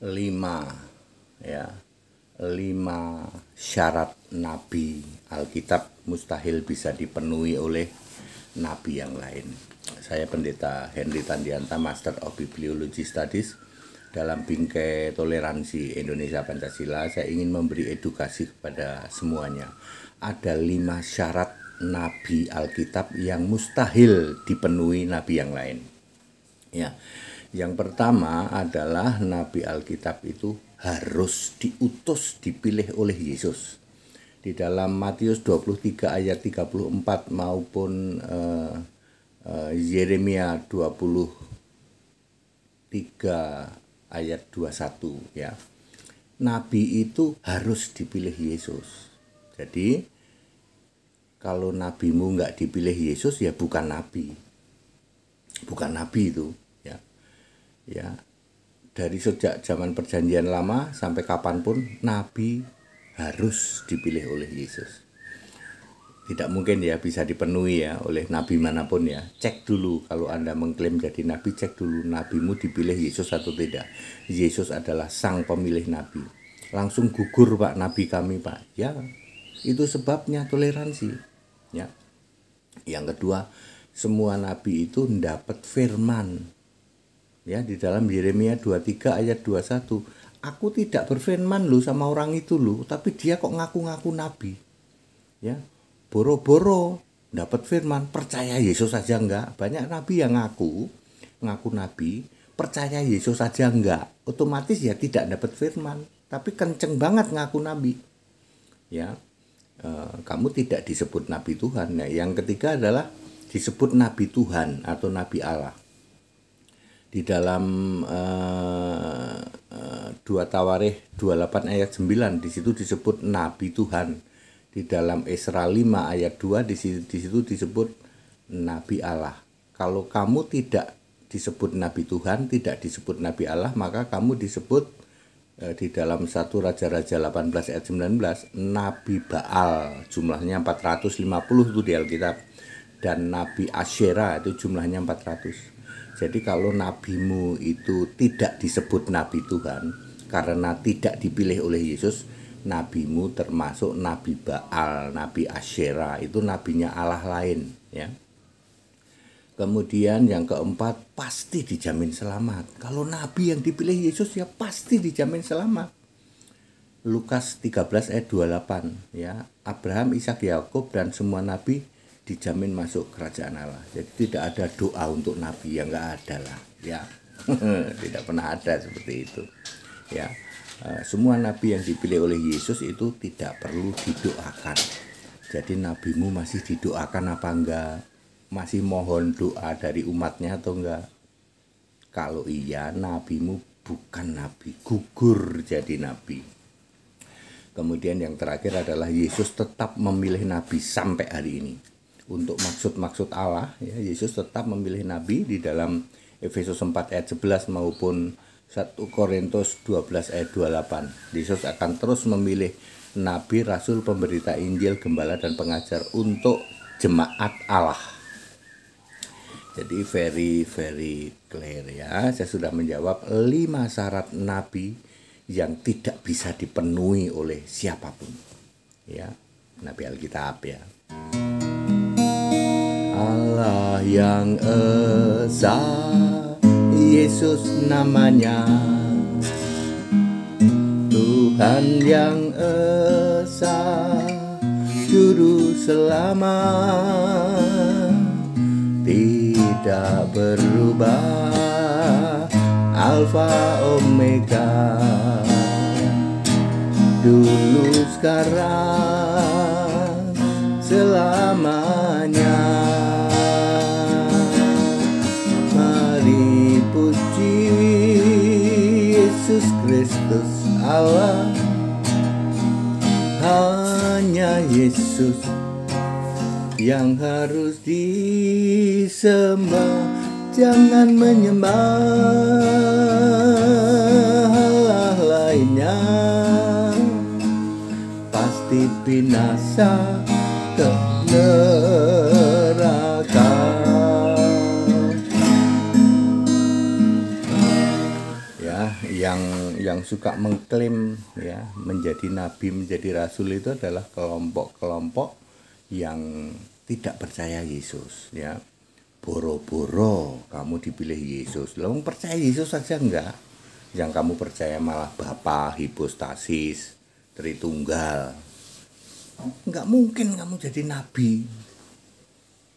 lima ya 5 syarat nabi Alkitab mustahil bisa dipenuhi oleh nabi yang lain. Saya Pendeta Henry Tandianta, Master of Bibliology Studies. Dalam bingkai toleransi Indonesia Pancasila, saya ingin memberi edukasi kepada semuanya. Ada 5 syarat nabi Alkitab yang mustahil dipenuhi nabi yang lain. Ya, yang pertama adalah nabi Alkitab itu harus diutus, dipilih oleh Yesus. Di dalam Matius 23 ayat 34 maupun Yeremia 23 ayat 21 ya. Nabi itu harus dipilih Yesus. Jadi kalau nabimu nggak dipilih Yesus ya bukan nabi. Bukan nabi itu ya. Ya. Dari sejak zaman Perjanjian Lama sampai kapanpun nabi harus dipilih oleh Yesus. Tidak mungkin ya bisa dipenuhi ya oleh nabi manapun ya. Cek dulu kalau Anda mengklaim jadi nabi, cek dulu nabimu dipilih Yesus atau tidak. Yesus adalah sang pemilih nabi. Langsung gugur Pak nabi kami Pak. Ya, itu sebabnya toleransi. Ya. Yang kedua, semua nabi itu mendapat firman. Ya, di dalam Yeremia 23 ayat 21, aku tidak berfirman lu sama orang itu lu, tapi dia kok ngaku-ngaku nabi. Ya. Boro-boro dapat firman, percaya Yesus saja enggak. Banyak nabi yang ngaku nabi, percaya Yesus saja enggak. Otomatis ya tidak dapat firman, tapi kenceng banget ngaku nabi. Ya, kamu tidak disebut nabi Tuhan. Nah, yang ketiga adalah disebut nabi Tuhan atau nabi Allah. Di dalam 2 Tawarikh 28 ayat 9 di situ disebut nabi Tuhan. Di dalam Esra 5 ayat 2 di situ disebut nabi Allah. Kalau kamu tidak disebut nabi Tuhan, tidak disebut nabi Allah, maka kamu disebut di dalam 1 Raja-Raja 18 ayat 19 nabi Baal, jumlahnya 450 itu di Alkitab, dan nabi Asyera itu jumlahnya 400. Jadi kalau nabimu itu tidak disebut nabi Tuhan karena tidak dipilih oleh Yesus, nabimu termasuk nabi Baal, nabi Asyera, itu nabinya Allah lain ya. Kemudian yang keempat, pasti dijamin selamat. Kalau nabi yang dipilih Yesus ya pasti dijamin selamat. Lukas 13 ayat 28 ya. Abraham, Ishak, Yakub dan semua nabi dijamin masuk kerajaan Allah. Jadi tidak ada doa untuk nabi, yang enggak ada lah ya. Tidak pernah ada seperti itu ya. Semua nabi yang dipilih oleh Yesus itu tidak perlu didoakan. Jadi nabimu masih didoakan apa enggak? Masih mohon doa dari umatnya atau enggak? Kalau iya, nabimu bukan nabi, gugur jadi nabi. Kemudian yang terakhir adalah Yesus tetap memilih nabi sampai hari ini. Untuk maksud-maksud Allah ya, Yesus tetap memilih nabi. Di dalam Efesus 4 ayat 11 maupun 1 Korintus 12 ayat 28. Yesus akan terus memilih nabi, rasul, pemberita Injil, gembala dan pengajar untuk jemaat Allah. Jadi very clear ya. Saya sudah menjawab 5 syarat nabi yang tidak bisa dipenuhi oleh siapapun. Ya, nabi Alkitab ya. Allah yang esa, Yesus namanya, Tuhan yang esa, Juru Selamat, tidak berubah, Alfa Omega, dulu sekarang selamanya. Yesus Kristus Allah, hanya Yesus yang harus disembah. Jangan menyembah Allah lainnya, pasti binasa ke neraka. Ya, yang yang suka mengklaim ya menjadi nabi, menjadi rasul itu adalah kelompok-kelompok yang tidak percaya Yesus ya. Boro-boro kamu dipilih Yesus. Lah percaya Yesus saja enggak. Yang kamu percaya malah Bapa, hipostasis, Tritunggal. Enggak mungkin kamu jadi nabi.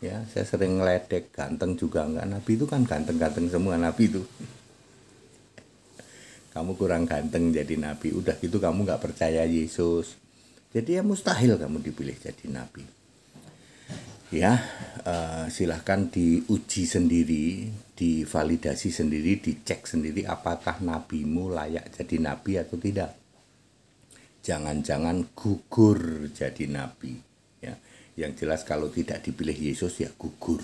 Ya, saya sering ngeledek, ganteng juga enggak. Nabi itu kan ganteng-ganteng semua nabi itu. Kamu kurang ganteng jadi nabi, udah gitu kamu enggak percaya Yesus. Jadi ya mustahil kamu dipilih jadi nabi. Ya, silahkan diuji sendiri, divalidasi sendiri, dicek sendiri apakah nabimu layak jadi nabi atau tidak. Jangan-jangan gugur jadi nabi. Ya. Yang jelas kalau tidak dipilih Yesus ya gugur.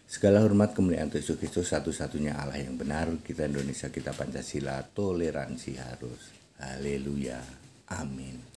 Segala hormat kemuliaan Yesus Kristus, satu-satunya Allah yang benar. Kita Indonesia, kita Pancasila, toleransi harus. Haleluya. Amin.